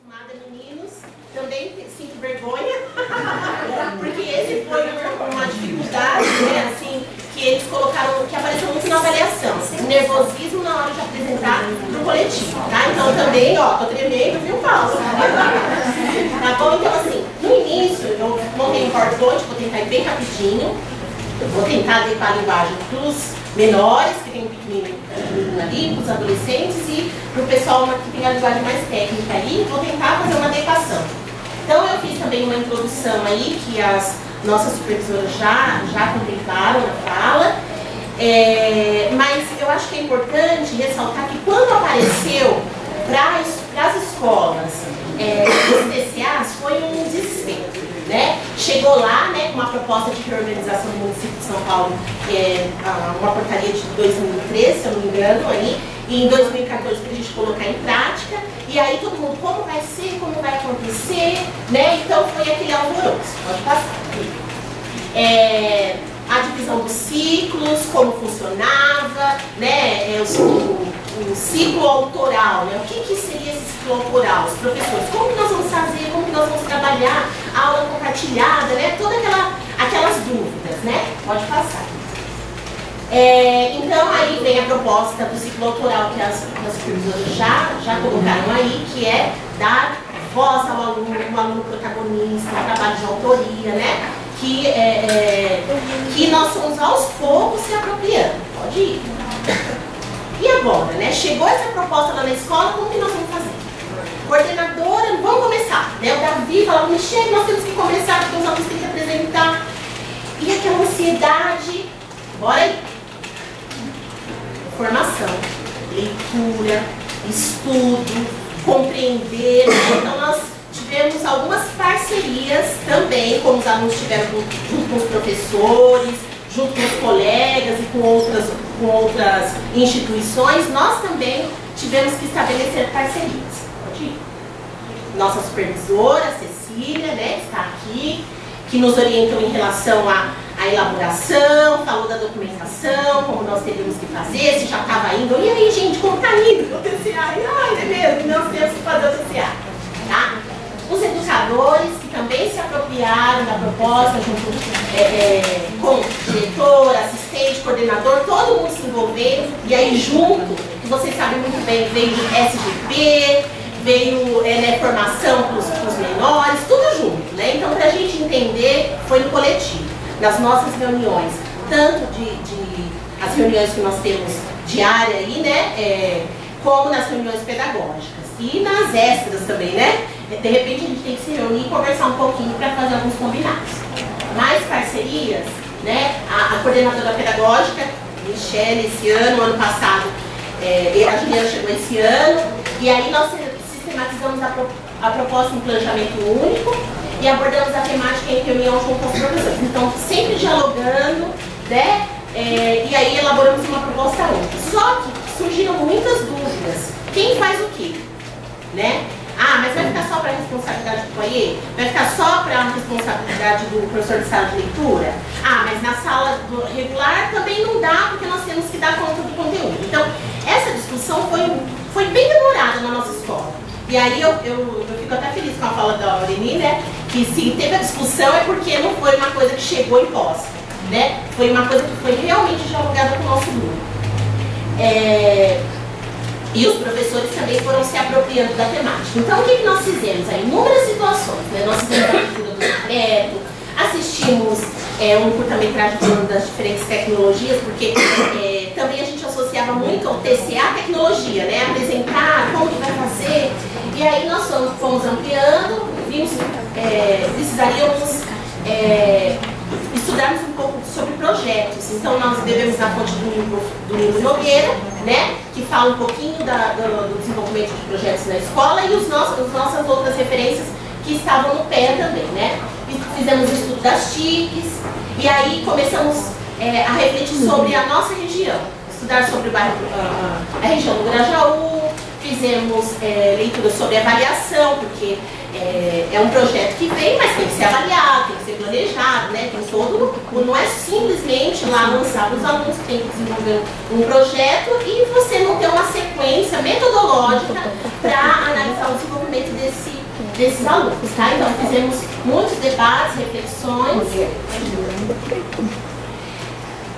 acostumada, meninos, também sinto vergonha, porque esse foi uma dificuldade, né, assim, que eles colocaram, que apareceu muito na avaliação, nervosismo na hora de apresentar no coletivo, tá? Então também, ó, tô tremendo, viu, Paulo? Tá bom? Então assim, no início, eu montei um PowerPoint, vou tentar ir bem rapidinho, eu vou tentar adequar a linguagem para os menores, que tem um pequenininho ali, para os adolescentes, e para o pessoal que tem a linguagem mais técnica ali, vou tentar fazer uma adequação. Então eu fiz também uma introdução aí, que as nossas supervisoras já contemplaram na fala, mas eu acho que é importante ressaltar que quando apareceu para as escolas os TCAs, foi um desespero. Né? Chegou lá, né, com uma proposta de reorganização do município de São Paulo, que é uma portaria de 2013, se eu não me engano, aí, e em 2014 para a gente colocar em prática, e aí todo mundo, como vai ser, como vai acontecer, né? Então foi aquele alvoroço, pode passar. A divisão dos ciclos, como funcionava, né, o ciclo autoral, né? O que seria esse ciclo autoral? Os professores, como que nós vamos fazer, como que nós vamos trabalhar, a aula compartilhada, né? Todas aquelas dúvidas, né? Pode passar. Então aí vem a proposta do ciclo autoral que as supervisoras já colocaram aí, que é dar voz ao aluno, um aluno protagonista, um trabalho de autoria, né? Que nós somos aos poucos se apropriando. Pode ir. E agora, né? Chegou essa proposta lá na escola, como que nós vamos fazer? Coordenadora, vamos começar, né? O Davi falava, Michele, nós temos que começar, porque os alunos têm que apresentar. E aquela ansiedade, bora aí. Formação, leitura, estudo, compreender. Então nós tivemos algumas parcerias também, como os alunos tiveram junto com os professores, junto com os colegas e com outras instituições, nós também tivemos que estabelecer parcerias. Pode ir. Nossa supervisora, Cecília, né, está aqui, que nos orientou em relação à elaboração, falou da documentação, como nós teríamos que fazer, se já estava indo. E aí, gente, como está indo o TCA? Ai, é mesmo, nós temos que fazer o TCA. Tá? Os educadores, que também se apropriaram da proposta, junto com diretor, assistente, coordenador, todo mundo se envolvendo, e aí junto, que vocês sabem muito bem, veio o SGP, veio formação para os menores, tudo junto, né? Então, para a gente entender, foi no coletivo, nas nossas reuniões, tanto as reuniões que nós temos diária aí, né? Como nas reuniões pedagógicas. E nas extras também, né? De repente a gente tem que se reunir e conversar um pouquinho para fazer alguns combinados. Mais parcerias, né? A coordenadora pedagógica, Michele, esse ano passado, a Juliana chegou esse ano, e aí nós sistematizamos a proposta em planejamento único e abordamos a temática em reunião junto aos professores. Então, sempre dialogando, né? E aí elaboramos uma proposta única. Só que surgiram muitas dúvidas. Quem faz o quê? Né? Ah, mas vai ficar só para a responsabilidade do foyer? Vai ficar só para a responsabilidade do professor de sala de leitura? Ah, mas na sala regular também não dá, porque nós temos que dar conta do conteúdo. Então, essa discussão foi bem demorada na nossa escola. E aí eu fico até feliz com a fala da Aureni, né? Que se teve a discussão é porque não foi uma coisa que chegou em posse, né? Foi uma coisa que foi realmente dialogada com o nosso grupo. E os professores também foram se apropriando da temática. Então, o que nós fizemos? Aí, inúmeras situações, né? Nós fizemos a leitura do decreto, assistimos um curta-metragem falando das diferentes tecnologias, porque também a gente associava muito ao TCA à tecnologia, né? Apresentar, como que vai fazer. E aí nós fomos ampliando, vimos precisaríamos estudarmos um pouco sobre projetos. Então nós devemos dar fonte do livro Nogueira, né, que fala um pouquinho do desenvolvimento de projetos na escola, e as nossas outras referências que estavam no pé também, né. E fizemos o estudo das TICs, e aí começamos a refletir sobre a nossa região, estudar sobre o bairro, a região do Grajaú, fizemos leitura sobre avaliação, porque é um projeto que vem, mas tem que ser avaliado, tem que ser planejado, né? Tem todo, não é simplesmente lá lançar os alunos, tem que desenvolver um projeto e você não ter uma sequência metodológica para analisar o desenvolvimento desse desses alunos, tá? Então fizemos muitos debates, reflexões.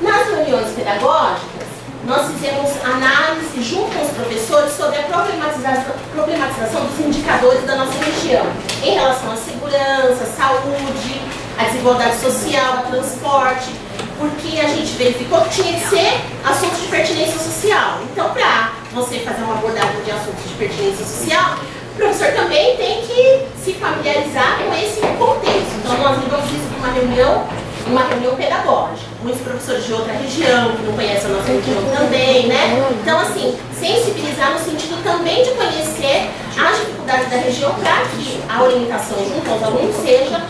Nas reuniões pedagógicas, nós fizemos análise junto com os professores sobre a problematização dos indicadores da nossa região em relação à segurança, saúde, à desigualdade social, ao transporte, porque a gente verificou que tinha que ser assuntos de pertinência social. Então, para você fazer uma abordagem de assuntos de pertinência social, o professor também tem que se familiarizar com esse contexto. Então, nós levamos isso para uma reunião pedagógica. Muitos professores de outra região, que não conhecem a nossa região também, né? Então, assim, sensibilizar no sentido também de conhecer as dificuldades da região para que a orientação junto aos alunos seja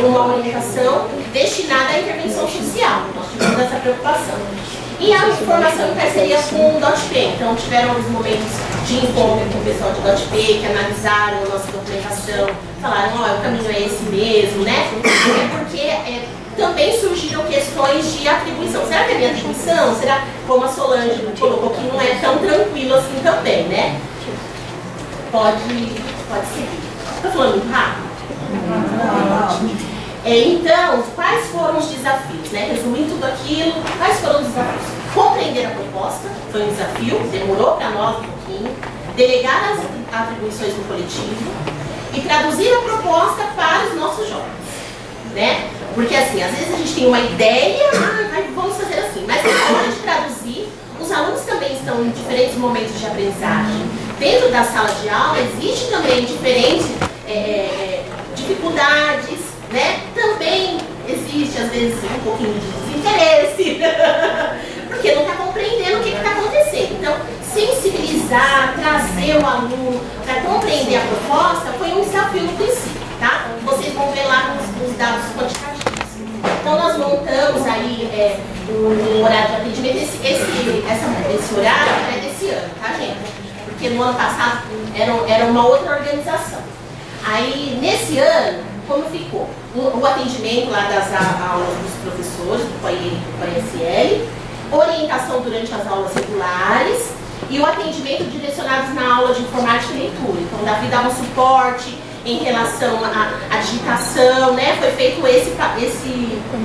uma orientação destinada à intervenção social. Nós tivemos essa preocupação. E a formação em parceria com o DOTP. Então, tiveram alguns momentos de encontro com o pessoal de DOTP, que analisaram a nossa documentação, falaram, ó, o caminho é esse mesmo, né? Porque também surgiram questões de atribuição. Será que é minha atribuição? Será, como a Solange colocou, que não é tão tranquilo assim também, né? Pode seguir. Estou falando muito rápido? Então, quais foram os desafios, né? Resumindo tudo aquilo, quais foram os desafios? Compreender a proposta, foi um desafio, demorou para nós um pouquinho. Delegar as atribuições do coletivo e traduzir a proposta para os nossos jovens, né? Porque assim, às vezes a gente tem uma ideia, vamos fazer assim, mas na hora de traduzir, os alunos também estão em diferentes momentos de aprendizagem. Dentro da sala de aula existe também diferentes dificuldades, né? Também existe, às vezes, um pouquinho de desinteresse, porque não está compreendendo o que está acontecendo. Então, sensibilizar, trazer o aluno para compreender a proposta foi um desafio no princípio, tá? Vocês vão ver lá nos dados quantitativos. Então, nós montamos aí um horário de atendimento. Esse horário é desse ano, tá, gente? Porque no ano passado era uma outra organização. Aí, nesse ano, como ficou? O atendimento lá das aulas dos professores, do PAISL, orientação durante as aulas regulares e o atendimento direcionados na aula de informática e leitura. Então, o Davi dava um suporte em relação à digitação, né? Foi feito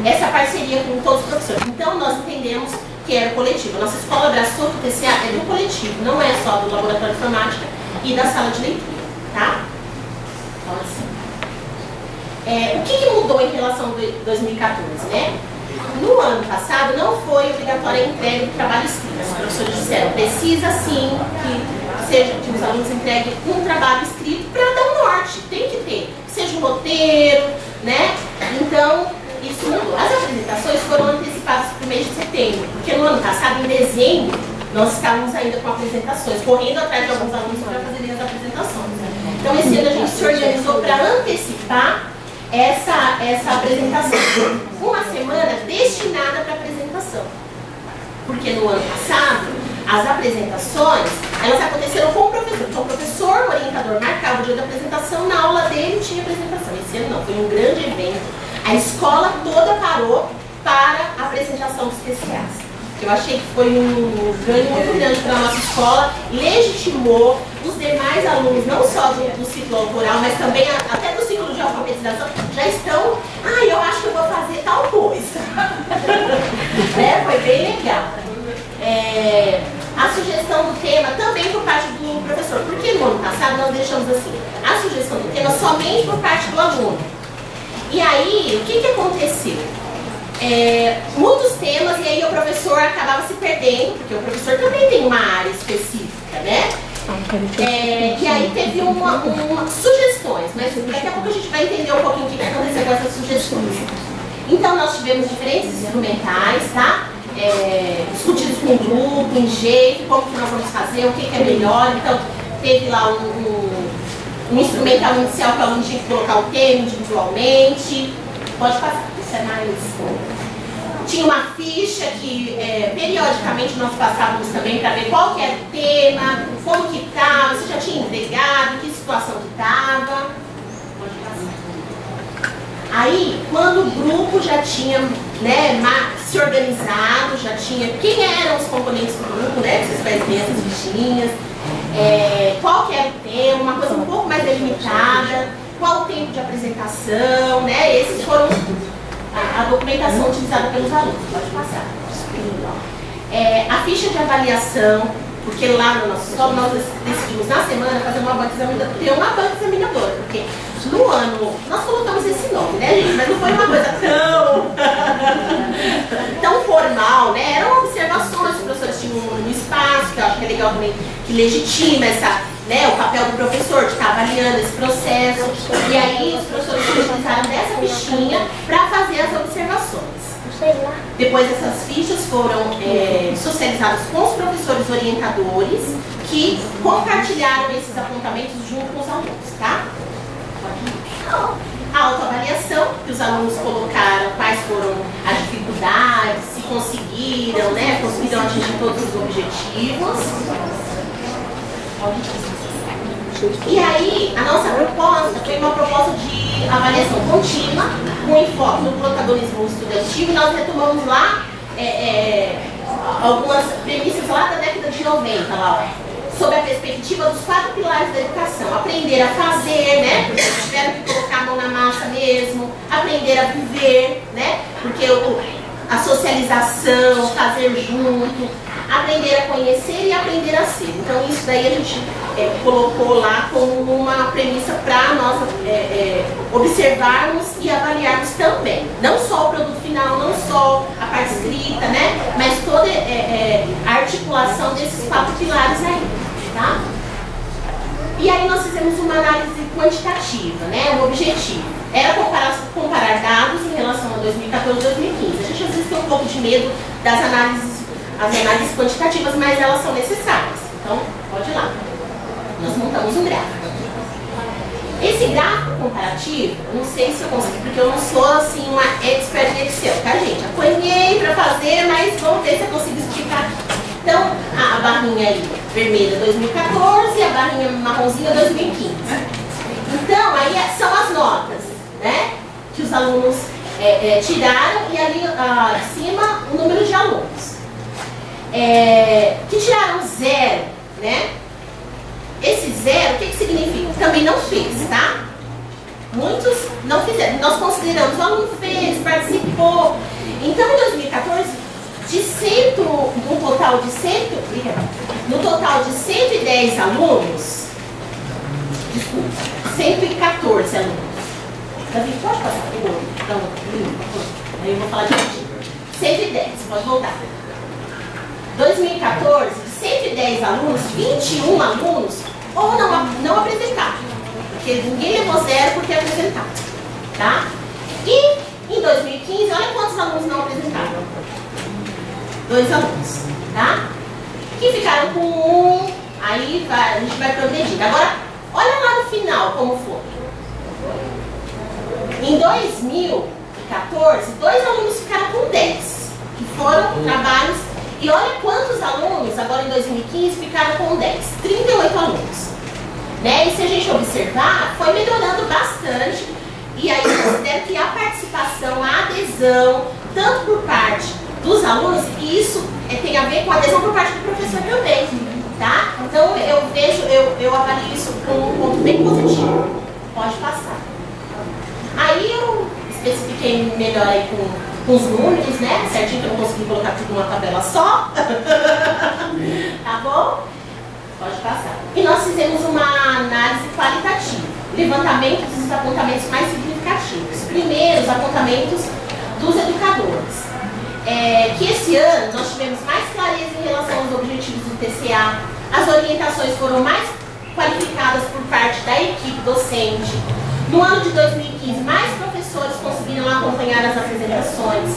essa parceria com todos os professores. Então, nós entendemos que era coletivo. A nossa escola abraçou que o TCA é do coletivo, não é só do laboratório de informática e da sala de leitura, tá? Então, assim. O que mudou em relação a 2014, né? No ano passado não foi obrigatória a entrega do trabalho escrito. Os professores disseram, precisa sim que os alunos entreguem um trabalho escrito para dar um norte, tem que ter, que seja um roteiro, né? Então, isso mudou. As apresentações foram antecipadas para o mês de setembro, porque no ano passado, em dezembro, nós estávamos ainda com apresentações, correndo atrás de alguns alunos para fazerem as apresentações. Então, esse ano a gente se organizou para antecipar essa apresentação. Uma semana destinada para apresentação. Porque no ano passado, as apresentações, elas aconteceram com o professor. Então, o professor, o orientador, marcava o dia da apresentação, na aula dele tinha apresentação. Esse ano não, foi um grande evento. A escola toda parou para a apresentação dos TCAs. Eu achei que foi um ganho muito grande para a nossa escola, legitimou os demais alunos, não só do ciclo autoral, mas também até do ciclo de alfabetização, já estão, eu acho que eu vou fazer tal coisa. Foi bem legal. A sugestão do tema também por parte do professor, porque no ano passado nós deixamos assim, a sugestão do tema somente por parte do aluno. E aí, o que aconteceu? Muitos temas, e aí o professor acabava se perdendo, porque o professor também tem uma área específica, né? E aí teve uma sugestões, mas daqui a pouco a gente vai entender um pouquinho o que aconteceu com essas sugestões. Então nós tivemos diferentes instrumentais, tá? Discutidos com o grupo, em jeito, como que nós vamos fazer, o que é melhor. Então teve lá um instrumental inicial que o aluno tinha que colocar o tema individualmente. Pode passar, isso é mais... Tinha uma ficha que periodicamente nós passávamos também para ver qual que era o tema, como que estava, se já tinha entregado, que situação que estava. Pode passar. Aí, quando o grupo já tinha se organizado, já tinha quem eram os componentes do grupo, né? Vocês podem ver essas fichinhas, qual que era o tema, uma coisa um pouco mais delimitada. qual o tempo de apresentação, né? Esses foram a documentação utilizada pelos alunos. Pode passar. A ficha de avaliação, porque lá no nosso escola nós decidimos na semana fazer uma banca examinadora, ter uma banca examinadora, porque no ano nós colocamos esse nome, né, gente? Mas não foi uma coisa tão formal, né? Eram observações, os professores tinham um espaço, que eu acho que é legal também, que legitima o papel do professor de estar avaliando esse processo. E aí os professores utilizaram dessa fichinha para fazer as observações. Depois essas fichas foram socializadas com os professores orientadores, que compartilharam esses apontamentos junto com os alunos, tá? A autoavaliação, que os alunos colocaram quais foram as dificuldades, se conseguiram, né? Conseguiram atingir todos os objetivos. E aí, a nossa proposta foi uma proposta de avaliação contínua, com enfoque no protagonismo estudantil, e nós retomamos lá algumas premissas lá da década de 90, lá, sob a perspectiva dos 4 pilares da educação. Aprender a fazer, né? Porque tiveram que colocar a mão na massa mesmo. Aprender a viver, né? Porque a socialização, fazer junto. Aprender a conhecer e aprender a ser. Então isso daí a gente colocou lá como uma premissa para nós observarmos e avaliarmos também. Não só o produto final, não só a parte escrita, né? Mas toda a articulação desses 4 pilares aí, tá? E aí nós fizemos uma análise quantitativa, né? O objetivo era comparar dados em relação a 2014 e 2015. A gente às vezes tem um pouco de medo das análises quantitativas, mas elas são necessárias. Então, pode ir lá. Nós montamos um gráfico. Esse gráfico comparativo, eu não sei se eu consegui, porque eu não sou assim uma expert em Excel, tá, gente? Apanhei para fazer, mas vamos ver se eu consigo explicar. Então, a barrinha aí vermelha 2014 e a barrinha marronzinha 2015. Então, aí são as notas, né? Que os alunos tiraram, e ali em cima o número de alunos. Que tiraram 0, né? Esse 0, o que significa? Também não fez, tá? Muitos não fizeram. Nós consideramos, o aluno fez, participou. Então, em 2014, no total de 110 alunos, desculpa, 114 alunos. Davi, pode passar por outro? Aí eu vou falar de novo. 110, pode voltar. 2014, de 110 alunos, 21 alunos ou não apresentaram, porque ninguém levou 0 porque apresentaram, tá? E em 2015, olha quantos alunos não apresentaram. 2 alunos, tá? Que ficaram com 1, aí a gente vai progredindo. Agora, olha lá no final como foi. Em 2014, 2 alunos ficaram com 10, que foram trabalhos. E olha quantos alunos, agora em 2015, ficaram com 10. 38 alunos. Né? E se a gente observar, foi melhorando bastante. E aí eu considero que a participação, a adesão, tanto por parte dos alunos, e isso tem a ver com a adesão por parte do professor também. Tá? Então eu avalio isso como um ponto bem positivo. Pode passar. Aí eu especifiquei melhor aí com os números, né? Certinho, que eu não consegui colocar tudo numa tabela só. Tá bom? Pode passar. E nós fizemos uma análise qualitativa. Levantamento dos apontamentos mais significativos. Primeiro, os apontamentos dos educadores. Que esse ano nós tivemos mais clareza em relação aos objetivos do TCA. As orientações foram mais qualificadas por parte da equipe docente. No ano de 2015, mais professores conseguiram acompanhar as apresentações.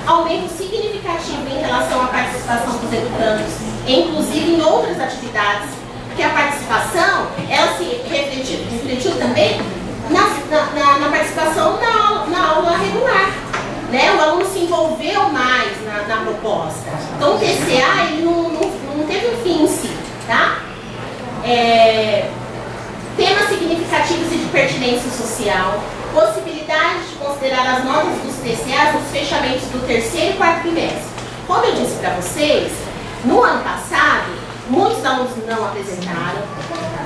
Aumento significativo em relação à participação dos educandos, inclusive em outras atividades, porque a participação, ela se refletiu também na participação na aula regular. Né? O aluno se envolveu mais na proposta. Então o TCA ele não teve um fim em si. Tá? Temas significativos e de pertinência social, possibilidade de considerar as notas dos TCAs nos fechamentos do 3º e 4º trimestre. Como eu disse para vocês, no ano passado, muitos alunos não apresentaram,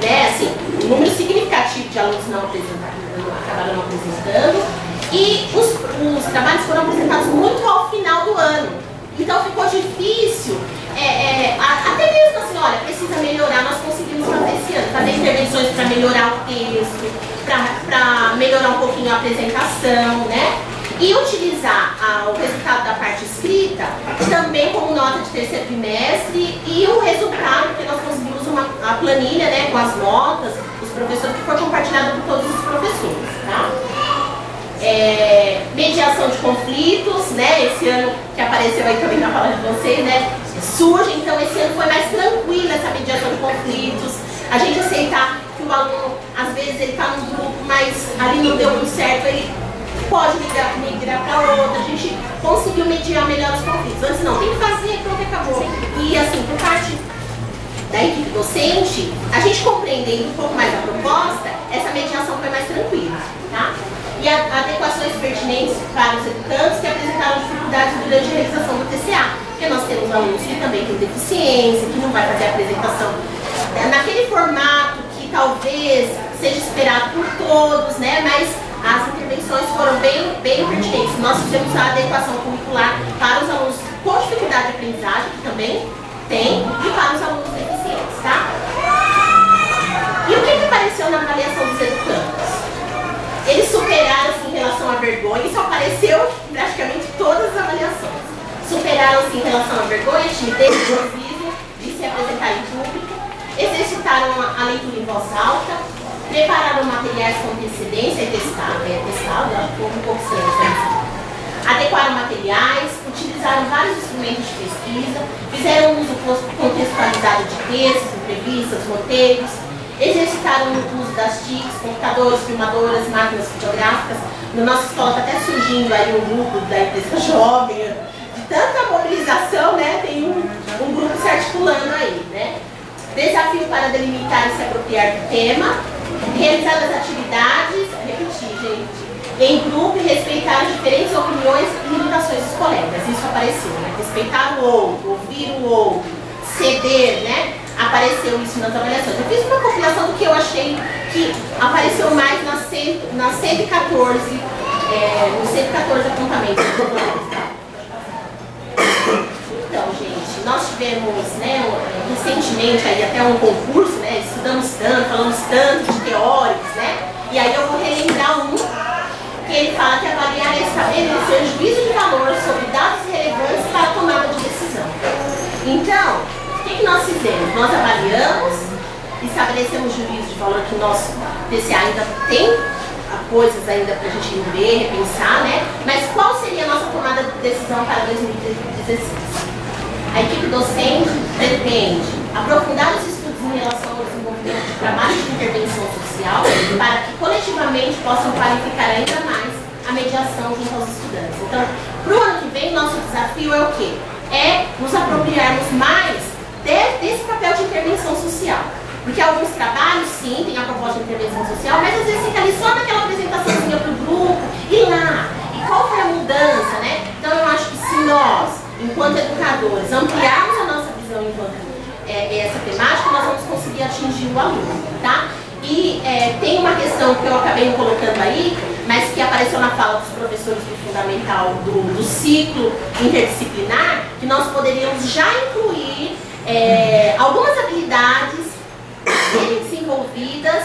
né? Assim, um número significativo negativo de alunos não acabaram não apresentando. E os trabalhos foram apresentados muito ao final do ano. Então ficou difícil, até mesmo assim, olha, precisa melhorar, nós conseguimos fazer esse ano, fazer intervenções para melhorar o texto, para melhorar um pouquinho a apresentação, né? E utilizar o resultado da parte escrita também como nota de terceiro trimestre e o resultado, que nós conseguimos a planilha, né, com as notas dos professores, que foi compartilhada por todos os professores, tá? Mediação de conflitos, né? Esse ano que apareceu aí também na fala de vocês, né? Surge, então esse ano foi mais tranquila essa mediação de conflitos. A gente aceitar que o aluno, às vezes, ele está num grupo, mas ali não deu muito certo, ele pode migrar para outra. A gente conseguiu mediar melhor os conflitos. Antes não, tem que fazer, pronto, acabou. E assim, por parte da equipe docente, a gente compreendendo um pouco mais a proposta, essa mediação foi mais tranquila, tá? E adequações pertinentes para os educandos que apresentaram dificuldades durante a realização do TCA. Porque nós temos alunos que também têm deficiência, que não vai fazer a apresentação naquele formato que talvez seja esperado por todos, né? Mas as intervenções foram bem pertinentes. Nós fizemos a adequação curricular para os alunos com dificuldade de aprendizagem, que também tem, e para os alunos deficientes, tá? E o que apareceu na avaliação dos educandos? Eles superaram-se em relação à vergonha, isso apareceu em praticamente todas as avaliações. Superaram-se em relação à vergonha, timidez, nervosismo de se apresentar em público, exercitaram a leitura em voz alta, prepararam materiais com antecedência e testado, ficou um pouco sério, adequaram materiais, utilizaram vários instrumentos de pesquisa, fizeram uso contextualizado de textos, entrevistas, roteiros, exercitaram o uso das TICs, computadores, filmadoras, máquinas fotográficas. Na nossa escola está até surgindo aí um grupo da empresa jovem, de tanta mobilização, né? Tem um grupo se articulando aí, né? Desafio para delimitar e se apropriar do tema, realizar as atividades, repetir, gente, em grupo e respeitar as diferentes opiniões e limitações dos colegas. Isso apareceu, né? Respeitar o outro, ouvir o outro, ceder, né? Apareceu isso nas avaliações. Eu fiz uma compilação do que eu achei que apareceu mais nas 114, nos 114 apontamentos. Então, gente, nós tivemos, né, recentemente aí até um concurso, né? Estudamos tanto, falamos tanto de teóricos, né? E aí eu vou relembrar que ele fala que avaliar é estabelecer juízo de valor sobre dados relevantes para a tomada de decisão. Então, o que nós fizemos? Nós avaliamos, estabelecemos juízo de valor que nosso TCA ainda tem coisas ainda para a gente ver, repensar, né? Mas qual seria a nossa tomada de decisão para 2016? A equipe docente pretende aprofundar os estudos em relação ao desenvolvimento de trabalhos de intervenção social para que coletivamente possam qualificar ainda mais a mediação junto aos estudantes. Então, para o ano que vem, nosso desafio é o quê? É nos apropriarmos mais desse papel de intervenção social. Porque alguns trabalhos, sim, tem a proposta de intervenção social, mas às vezes fica ali só naquela apresentaçãozinha para o grupo, e lá. E qual foi a mudança, né? Então eu acho que se nós, enquanto educadores, ampliarmos a nossa visão enquanto essa temática, nós vamos conseguir atingir o aluno, tá? E tem uma questão que eu acabei colocando aí, mas que apareceu na fala dos professores do fundamental do ciclo interdisciplinar, que nós poderíamos já incluir algumas habilidades desenvolvidas,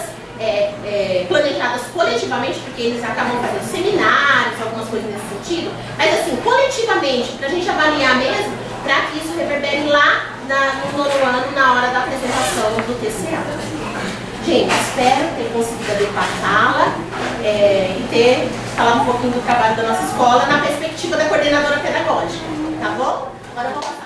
planejadas coletivamente, porque eles acabam fazendo seminários, algumas coisas nesse sentido, mas assim, coletivamente, para a gente avaliar mesmo, para que isso reverbere lá no nono ano, na hora da apresentação do TCA. Gente, espero ter conseguido adequar a fala e ter falado um pouquinho do trabalho da nossa escola na perspectiva da coordenadora pedagógica, tá bom? Agora eu vou passar